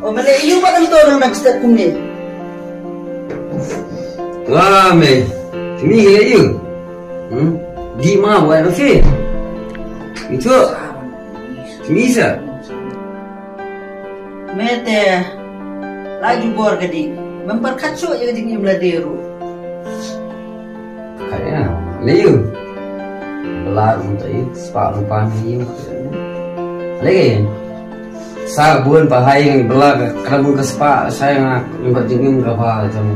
O Malayu ba ang torong nag-start kong ni? Wah, me. Sini Malayu. Di mana buat nasi? Itu. Sini sah. Mete, laju bor gadi. Memperkacau ya gadi ni Meladeru. Kayaknya Malayu. Belar untuk itu, sepak lupa Malayu. Lagi. Sa buan pahayang belar kerabun ke sepak saya nak jengim berapa macam.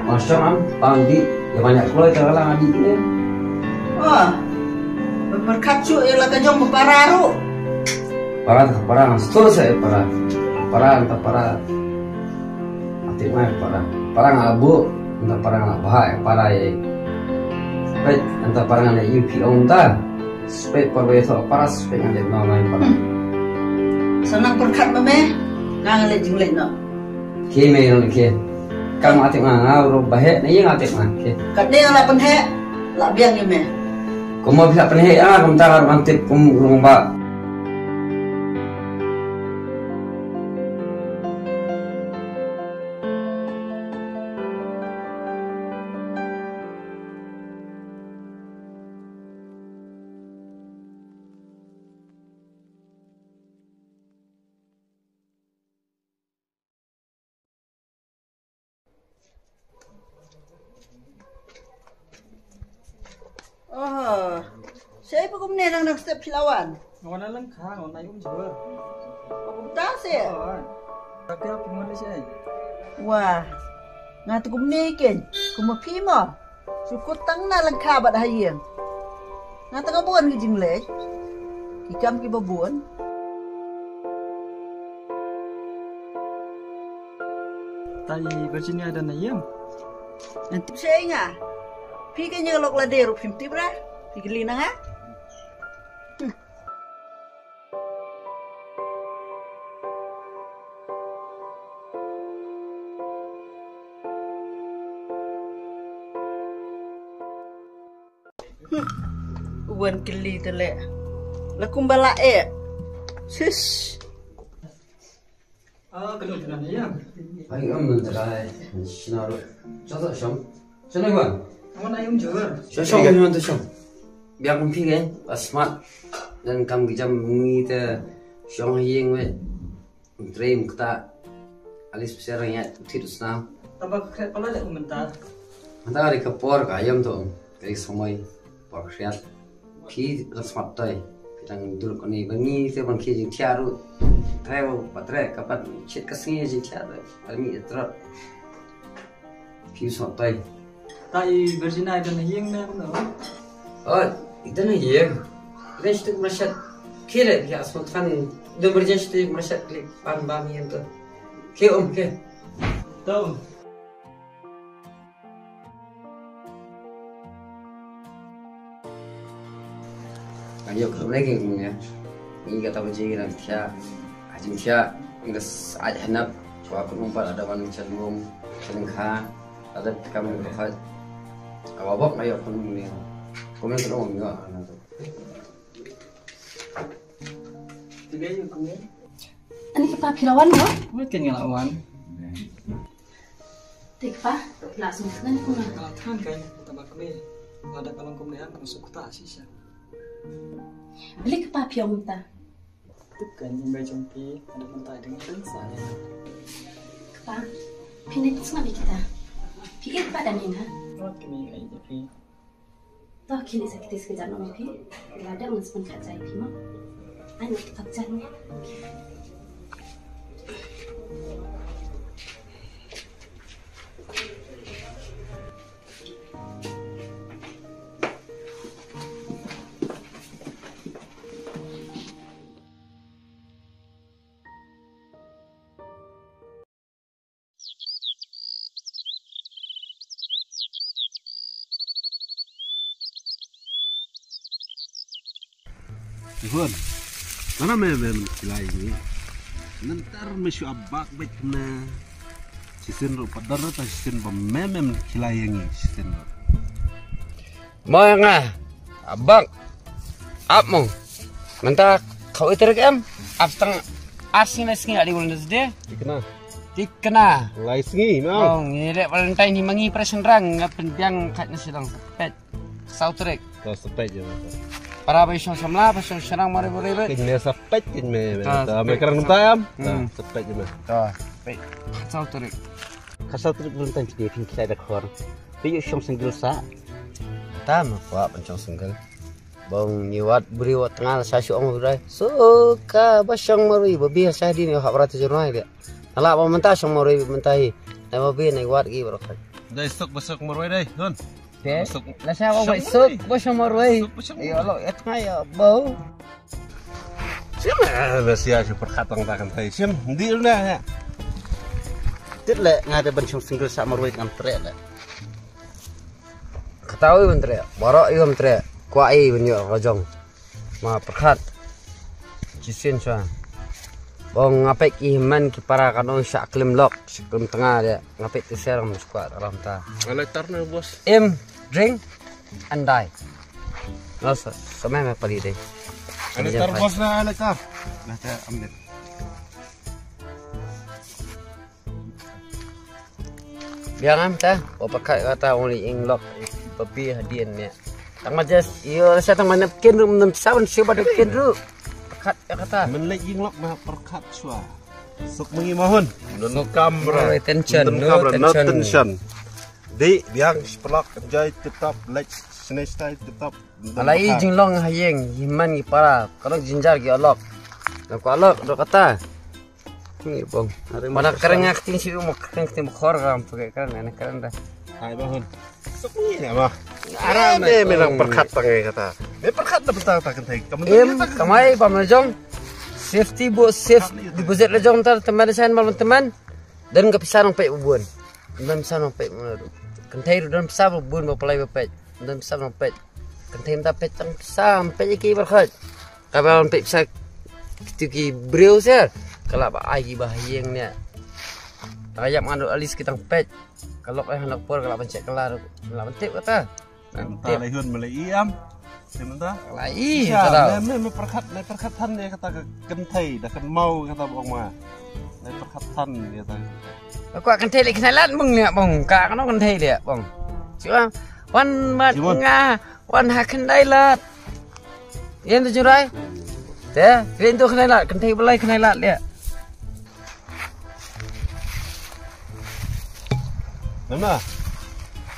Masya Allah, pandi ya banyak keluar cara adiknya. Oh, memperkacau ya lah kajong berpararu. Parah, setul saya parah entah parah. Hati mah parah ngabu, entah parah nggak bahaya, parah ya. Baik, entah parah nggak yuki onta, supaya parah itu parah supaya nggak jadi nama yang parah. Senang perkat mame, ngangalit jinglet no. Kime yang ke, kamu hati mah ngau bahaya, nih yang hati mah ke. Kadang lah penhe, lah biang ni me. Kamu bisa penhe kamu tahu mantip kamu lomba. Oh, siapa kau ni nang step silawan? Ngon lang ka, ngon na yung jua. Aku tak sih. Tapi apa gimana sih? Wah, ngatu kau ni ken, kau mau pima? Sukut tang na lang kabat hayang. Ngatu kau buan ke jinglet? Ikam kiba buan? Tadi Virginia ada nayam. Nanti saya ingat. Pika nyelok laderu pimti bra, pika lina ha? Uwan keli tele, lakum bala sis. Kalau ada nayam. Ayo menterai, sinar, jatuh syam, siapa buat? Ngon na yung jua. Syam kamu tu syam, biar kamu pergi asmat dan kamu jam ni tu syam hiang we, dream kita, alis besar yang tidur senang. Tabak kret pala dah komentar. Anda hari kapor kayam tu, kali semai berkreat, pi asmat tu, kita dulu kini bangi tu bangki jadi tiaru, travel patre kapat cit kesini jadi tiaru, kami terus pi asmat tu. Tadi Virginia ada nayam na no. Oh, itu nih ya. Kita itu merasa kira ya asmat kan, dua berjalan itu merasa klik bami itu. Kira ke? Tahu. Ayo kalau lagi ya. Ini kata berjalan lagi ya. Ajin ya, ini ada hendak. Coba aku numpak ada orang cenderung cenderung ada kami berfaham. Awak ayo aku ni. Komen terus ni lah. Tiga yung kuya. Ani kita pirawan no? Mungkin yang lawan. Tikpa, langsung kan kuna. Kalau kan kan tabak ni. Ada kalau kemudian masuk tak sih sih. Beli kepa piong ta. Bukan yang baca jumpi ada mentai dengan saya. Kepa, pindah tu sengaja kita. Pikir pada ni ha. Lewat kini aja tapi. Toh kini sakit sekejap nama pi. Ada menspon kat saya pi mak. Anak kita jalan. Tuhan, mana memang kilai ini? Nanti mesti abak baik kena sistem padar atau sistem memang kilai ini sistem. Mana abak, abang, nanti kau itu kan, abang Asin sengi adi bulan deh. Dikena. Dikena. Lai sengi mau. Oh, ngirek Valentine ni mangi presen rang ngapen biang kat sedang sepet. Sautrek. Kau sepet je. Para besok samla besok serang mari mari. Kena sepet je me. Ah, Me kerang ayam. Hmm. Sepet je me. Dah. Sepet. Sautrek. Kasau tu belum tentu dia pun kita ada kor. Piyu syom singgul sa. Tam apa pencong senggal. Bang nyuat beri wat tengah sasu ong urai. Suka basang marui babi saya di ni hak beratu jurnai dia. Ala apa mentah sang marui mentahi. Nai babi nai wat gi berakat. Dah esok besok marwai dai, Hon. Ke? Lah saya apa besok basang marui. Ya Allah, et tengah ya bau. Siapa besia si perkatang takkan tai. Sim, di na. Tit le ngada ban syom singgul sa marwai kan trek le. Ketahui menteri, borok iyo menteri. Kuai banyak rajong, ma perkat, cisin cuan. Bong ngapek iman ki para kanong syak klim lok, klim tengah dia ngapek tu serang muskuat dalam ta. Alai tarna bos. Drink, and die. Nasa, sampai me pali deh. Alai tar bos na alai tar. Nah, ta ambil. Biang am ta, perkat kata only ing lok, papi hadian ni. Tang majas, iyo saya tang manapkin rum nam sawan siapa napkin ru. Perkat kata. Menlek ing lok na perkat sua. Sok mengi mahon. Non kamera. No tension. Di biang pelak enjoy tetap like senesta tetap. Alai jinglong hayeng himan gi para. Kalau jinjar gi alok. Nak alok do kata. Ni bong. Mana kereng akting si mo kereng tim khor kam pakai kan enak keren dah. Hai mahon. Sok mengi na mah. Aram Ada memang perkat pakai kata. Me perkat dah betul tak kentai. Kamai pamajong. Safety bu safe deposit lejong tar teman saya malam teman dan kepisah nong pek bubuan. Dan pisah nong pek mana tu. Kentai dan pisah bubuan bapalai bapet. Dan pisah nong pek. Kentai tak pek tang pisah pek iki berkat. Kalau pek pisah tu ki breu ser. Kalau apa ai bahayang ni. Ayam anu alis kita pek. Kalau ayah nak por kalau pencet kelar. Kalau pentip kata. Nanti lehun Malayam. Sementara Lai kata. Me perkatan dia kata kentai dah kan mau kata bong ma. Me perkatan dia kata. Aku akan teli kenalan mung ni bong. Kak kan akan teli dia bong. Siapa? Wan mat ngah, wan hakan dailat. Yang tu jurai. Teh, kalian tu kenalat, kentai belai kenalat dia. Mana?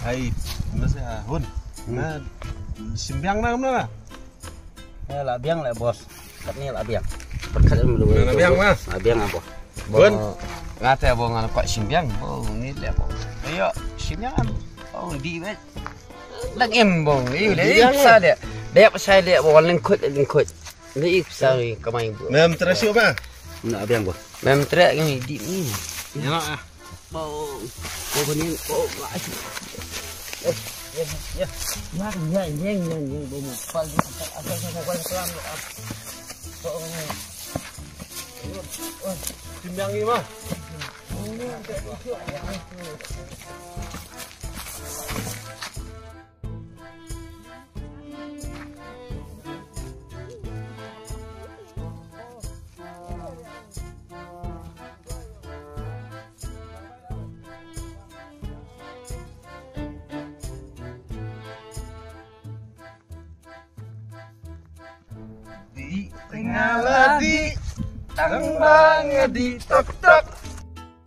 Ai, masih hun. Nah, simbiang na mana? Ya lah biang lah bos. Kat ni lah biang. Perkat dulu. Mana biang mah? Biang apa? Bun. Ngata bong anak kuat simbiang. Oh ni lah bong. Ayo simbiang. Oh di bet. Lang em bong. Iyo dia bisa dia. Dia pasal dia bong lengkut. Ni bisa ni kamai bu. Mem terasiu ba? Nak biang bos. Mem terak ni di ni. Ya ah. Bong. Bong ni. Oh asyik. Ya, bom pagi asal saya kelam. Simbiang ni mah. Tinggal di tangbang di tok tok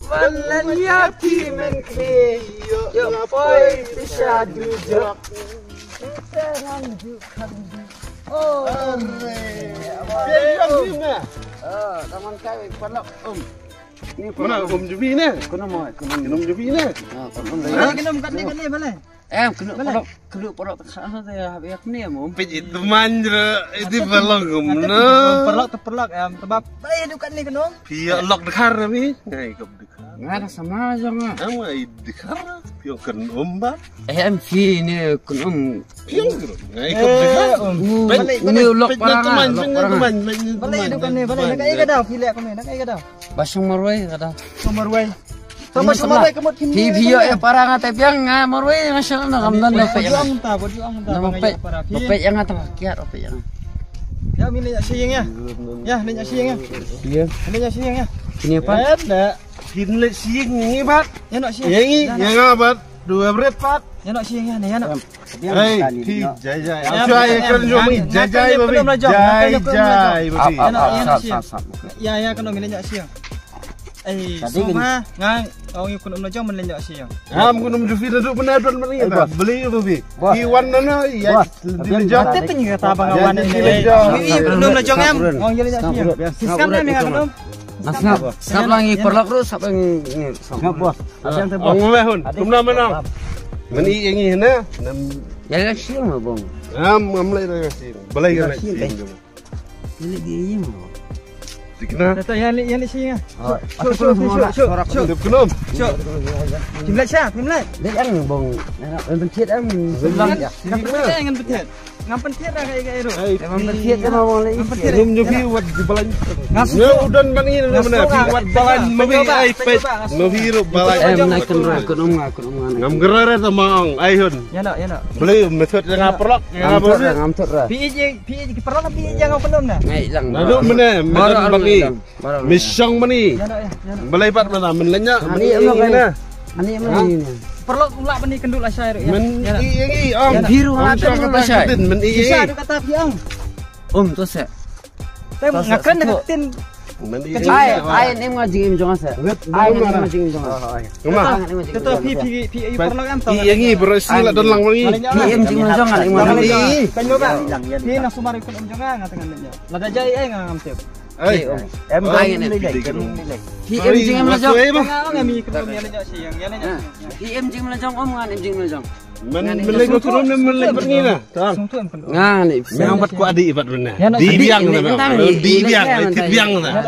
walan yatim kini yo boy bisa duduk terang jukan oh apa taman kawin pelak ni mana jubi ni kono mau jubi ni Kena boleh. kena porok sana saya habis ni mau pijit manjre itu belong gumna Terperlak sebab bayi dukan ni kena. pia lok dekar ni ngai kep dekar ngada sama aja ngah amai dekar pia kan umba MV ni kun pia ngai kep dekar ini lok parang Boleh dukan ni, boleh nak ai gadah pilih aku ni, nak ai gadah. basang marwai kata Marwai. Sama marwai kemut kimni. video parang ate piang nga marwai masya Allah kamdan dapat yang Bojuang ta nama pet yang ngata kiat apa yang Ya, ini nyak siang ya. Ya, ini nyak siang ya. Iya. Ini nyak siang ya. Ini apa? Ada. Kinle siang ini bat. Ya nak siang. Yang ini yang apa? 2 berat bat. Ya nak siang ya, ya nak. Hei, jai. Aku ay kan cuma jai babi. Jai babi. Ya kan ini nyak siang. Semua ngang orang ikut menajam menlenjak siang. Am kunum jufi duduk benar-benar mani ta. Beli babi. Iwan nana ya dilejak. Tapi ni kata abang awan ini. Belum menajam am. Orang jalan siang. Siskam ni mengat belum. Snap lagi perlak terus apa ini? Snap bos. Apa yang tebak? Ang lehon. Kumna menang. Mani yang ini na. Ya siang lah bang. Am leh dah siang. Balai kan siang. Ini dia mau. Dikena. Kata yang ni siang. Syuk. Kunum. Syuk. Jimlet siapa? Jimlet. Dia yang bang. Pentit am. Jangan pentit. Ngam pentit dah kayak itu. Emang pentit kan mau lagi. Rum jufi wat di balai. Ngasuh. Ya udan mani na mana. Wat balai mabi ai pet. Mabi ru balai. Naik kunum. Ngam gerare ta maang ai hun. Ya nak. Beli method yang perlak. Ngamtur lah. PJ perlu nak PJ jangan belum dah. Ngai lang. Lalu mana? Method bagi. Misyong mani. Ya. Balai pat mana? Menlenyak. Ani mana? Ani mana? Perlu pula bani kenduk lah saya. Men i om biru apa kata saya? Men i. Bisa ada kata biang. Tu saya. Saya ngakan deketin. Men i. Ai em ngajing jonga saya. Ai em ngajing jonga. Kemah? Itu pi perlu kan tahu. I bersih lah dan lang mani. Em jing jonga em ngajing. Kan juga. Pi nak sumari kun jonga ngatangan dia. Lada jai ai ngam tiap. Ai. Em ngajing nilai. Em jing em lajong. Ngam mi kun dia lajak siang. Ya lajak. Em jing lajong om ngan em jing lajong. Men lagi kunum men lagi pergi lah. Sungtu em kenduk. Ngan Memang buat ku adik ibat benar. Di biang lah.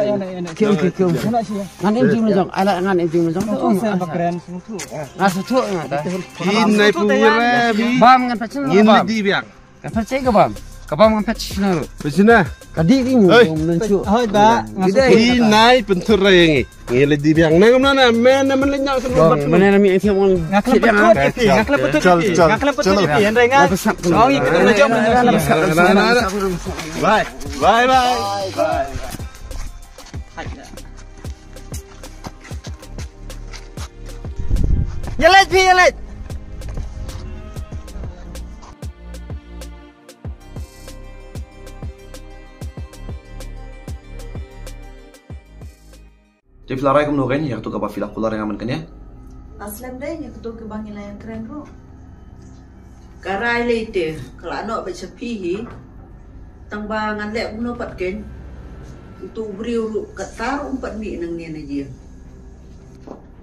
Kium. Ya nak siang. Ngan em jing lajong. Ala ngan em jing lajong. Sungtu saya bakran sungtu. Ngasut ngata. Inai punya bi. Bam ngan pacen. Ini di biang. Ka percaya ke bam? Ka bam ngan pacen. Pesina. Kadi ini mencu. Hoi ba. Inai pentur yang ini. Ini di biang. Nang mana? Men lenyap semua. Mana nami itu mau Ngakal betul. Yang rengan. Oh ikut menajam. Bye. Jalan pi jalan. Jadi flarai kamu nurin yang tu kapal filak pular yang aman kan ya? Aslam deh yang ketua kebangilan yang keren bro. Karai lete kalau anak baca pihi tangbangan lek bunuh patken itu beri urut katar umpat mi nang ni aja.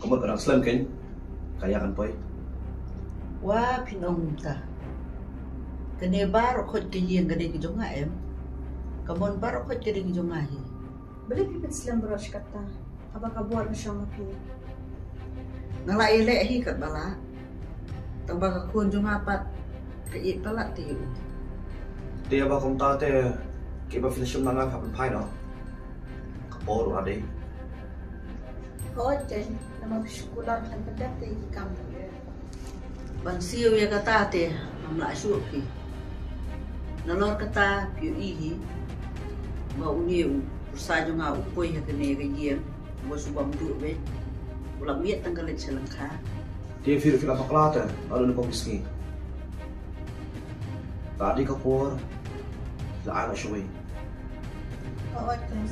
Kamu orang Islam kan? Kaya kan boy? Wah pinong ta. Kene bar khot ke yang gede ke jonga em. Kamun bar khot ke ke jonga hi. Beli pipit Islam beros kata. Apa kabuat bersama pi? Ngalai lek hi kat bala. Tambah kakun jonga pat ke ipalak ti. Dia bakal tahu teh kita finish mana kapal pai no. Kapal ada. Oh jen, nama bersyukuran kan pedat di kampung. Bang siu ya kata te amla syuk pi. Nalor kata piu ihi. Mau ni usaha jonga upoi ha kene ke dia. Bo subam du be. Ulang miet tanggalit selengka. Dia fil apa kelata? Lalu ni komiski. Tadi kapal. Lah anak syui. Oh jen.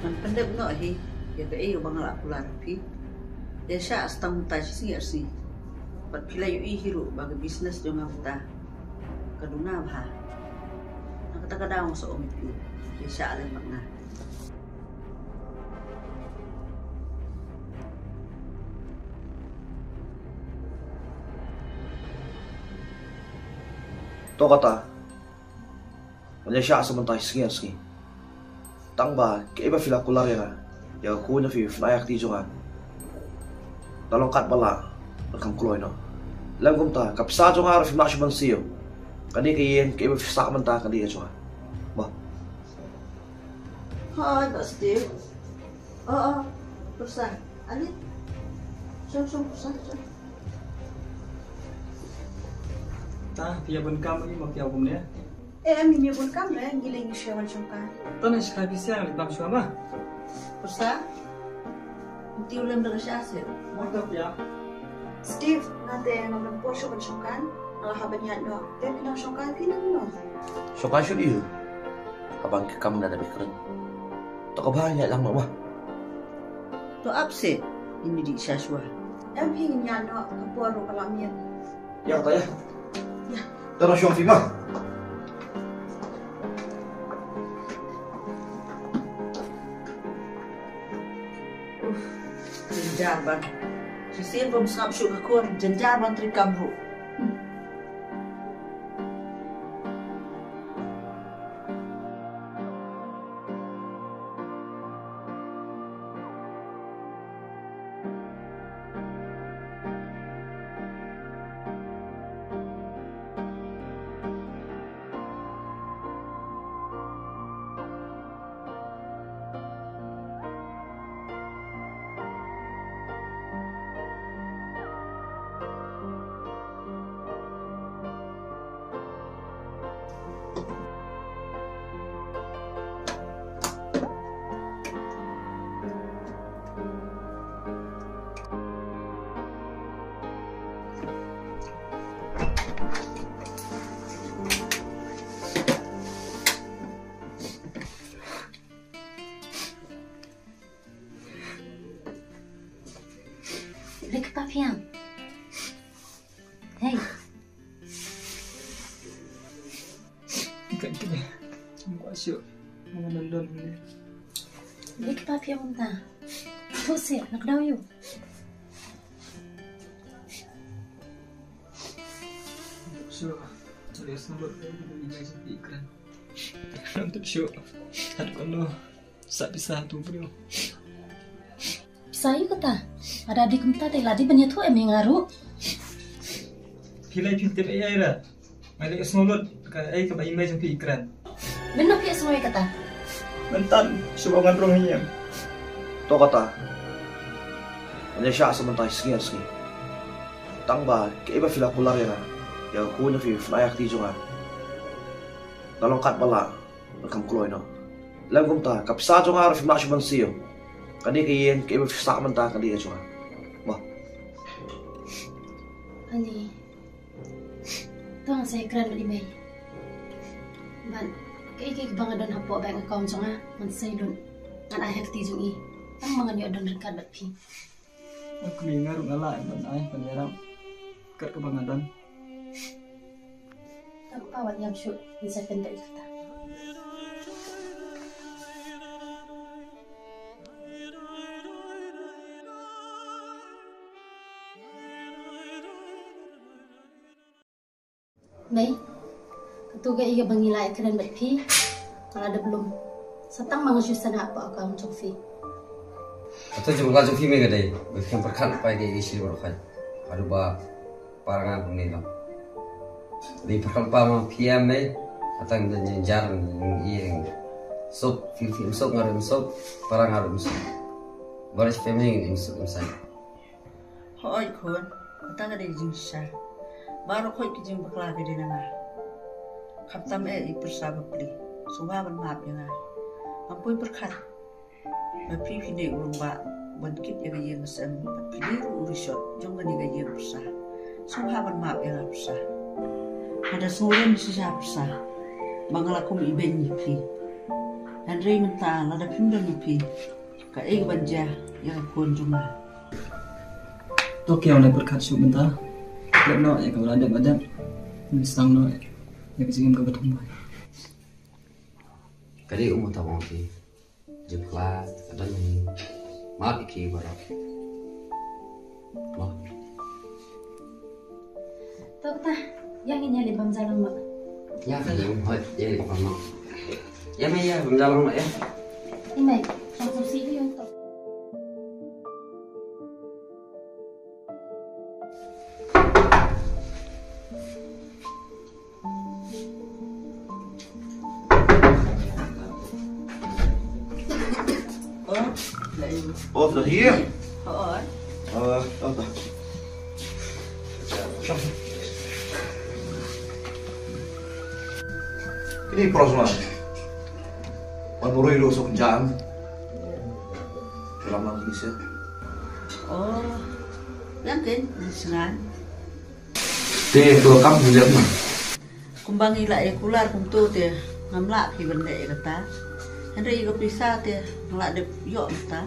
Man pendep no hi. Ya ke iyo bang la pular pi. Desa astang taj si arsi. Pat pila yu ihiru bagi bisnes jonga kita. Kaduna bah. Nakata kadang sa omit pi. Desa alam makna. To kata. Malaysia sebentar ski. Tang ba, kaiba filak pular ya. Ya aku na fi flayak ti jonga. Talong kat bala. Nakam kloy no. Lang kumta kapsa jonga ra fi mak shuban siyo. Kani kayen kaiba fi sak manta kani ka jonga. Ba. Hai Pak Steve. Pesan. Ali. Sum pesan. Tah, pia benkam ini mau pia kumnya. Mimi pun kamera giling siya man siyang Tanah sekali siang di bang suama. Persa? Hindi ulam na siya sir. Mantap ya. Steve, nanti naman po siya man siyang nalahaban niya no. Pero pinang siyang pinang no. Syukur syukur iyo. Abang kamu dah lebih keren. Tak banyak lang mama. To upset. Hindi di siya suwa. Hingin niya no. Kapuro kalamian. Ya kata ya. Terus syukur Fima. Janjaban. Si Silva masakap siya kakon. Janjaban trikamro. Dek papiang. Hey, Ikan kini. Cuma asyik. Mga nandun ini. dek papiang unta. Tu sih, nak daw yun. So, alias nomor ini sa ikran. Untuk show. Ada kono. Bisa tu bro. Sayu kata, ada adik kumta teh ladi banyak tu em ngaru. Pilai pintem AI lah. Malik semulot. Ay kabay imay sa ikran. Benar pia semua kata. Mentan. Subangan rong hiyam. To kata. Ano siya sementara ski. Tangba, kaiba fila kular ya. Ya ku na fi flayak ti junga. Dalong kat bala. Nakam kuloy no. Lam kumta, kapsa junga fi ma siman siyo. Kadi kayen kaiba fi sa manta kadi ka junga. Ba. Ali. Tuang saya keren di may. Ban, kay banga don hapo bank account nga man saylon. An ahek ti jungi. Ang mga niyo don rekat bat pi. Aku dengar ngalah man ay panyaram. Kat kebangadan. Tak pawat yang shoot bisa pendek kata. May, ketuga iya bangilai keren bat pi. Kalau ada belum. Satang mga shoot sana apa account Sofi. Atau cuma kalau film ini deh, bukan perkan apa yang isi berkat. Ada bah parangan pemilih. Di perkan pama PM atau yang jarang yang sok film sok ngarum sok parang ngarum sok. Baris filming yang sok misal. Hoy kon. Kata ada jing siya. Baru koy kijing bakla gede na nga. Kaptam ipersabak beli. Sumaban maap ya nga. Ampoy perkat. Mapipili urang ba. Bankit ya gaya ngasam. Mapipili urisot. Jong gani gaya persa. Sumaban maap ya nga persa. Ada suran siya persa. Mangalakum iben nipi. Andre menta lada pimdan nipi. Ka banja ya kon juma. Tok yang berkat syuk bentar. Lek no ya kalau ada badan. Misang no ya kesingin ke betul. Kali umur tahu nanti. Jeplat kadang ni mak iki barak. Mak. Tok tah, yang ini libam jalan mak. Ya kan yang hot ya mak. Ya me ya berjalan mak ya. Ini, langsung sini untuk. Oh, sudah here. Hoy. Oh. Ini prosma. Manurui lu sok jam. Dalam lagi sih. Oh, yakin sengan. Teh tu kamu lihat mah. Kumbang ila kular kumtu teh ngamla pi benda kata. Henry ko pisah teh ngelak de yok kita.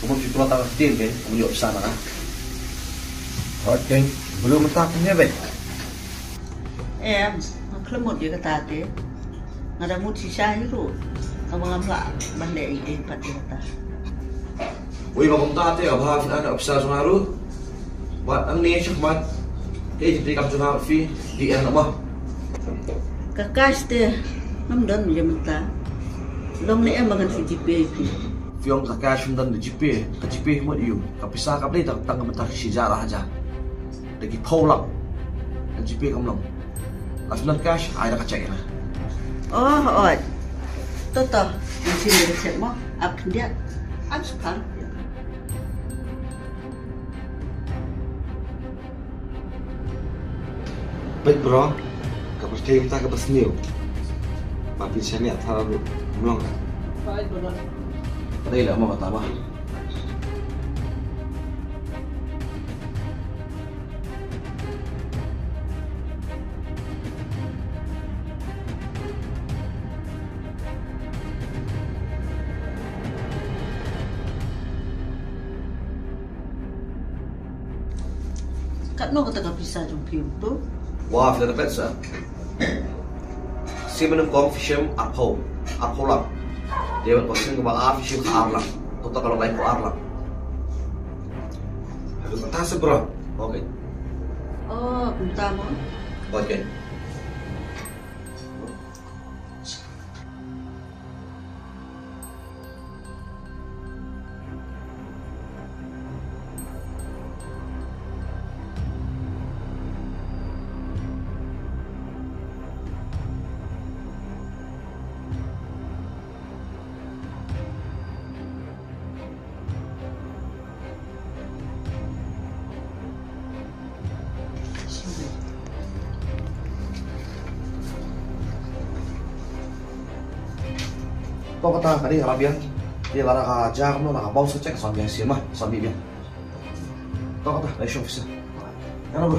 Kamu cuma tahu tim kan, kamu jawab sana kan? Oke, belum takutnya baik. Kelemut dia kata teh. Ngada mut sisa hiru. Kamu ngamla benda pat dia kata. Wih, kamu tahu teh abah anak besar sungaru. Buat ane syakmat. Jadi kamu cuma fi di anak mah. Kakas teh ngamdan dia minta. Long ni bangan si GP pi. Fiong kakas dan di GP, ke GP mo iyo. Kapisa kap ni tak mentak sejarah aja. Lagi tolak. Ke GP kamu long. Asnan cash ada kacak na. Oh, Toto, masih ada resep mo. Apa dia? Apa sekarang? Baik bro, kapal kita ke Besniu. Tapi saya lihat terlalu belum. Baik, benar. Ada ilah mau kata apa? Kat no kata bisa jumpa tu. Wah, sudah dapat sah. Si menungkong fishim arpo lang. Dia berposting kebal fishim arlang. Atau kalau lain ko arlang. Harus tas bro. Oke, Oh, punta mo. oke. Kau kata tadi Arabian, dia lara kajar kamu nak bau secek sambil hasil mah sambil dia. Kau kata, ayo bisa. Yang apa?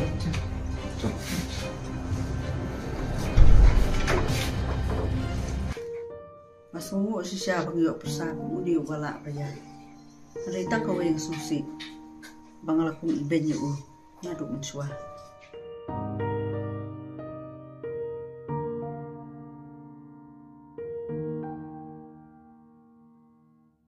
Masungu si siya bang yok persa mudi wala pa yan. Rita ka yung susi. Bang lakong iben yung naduk mensua.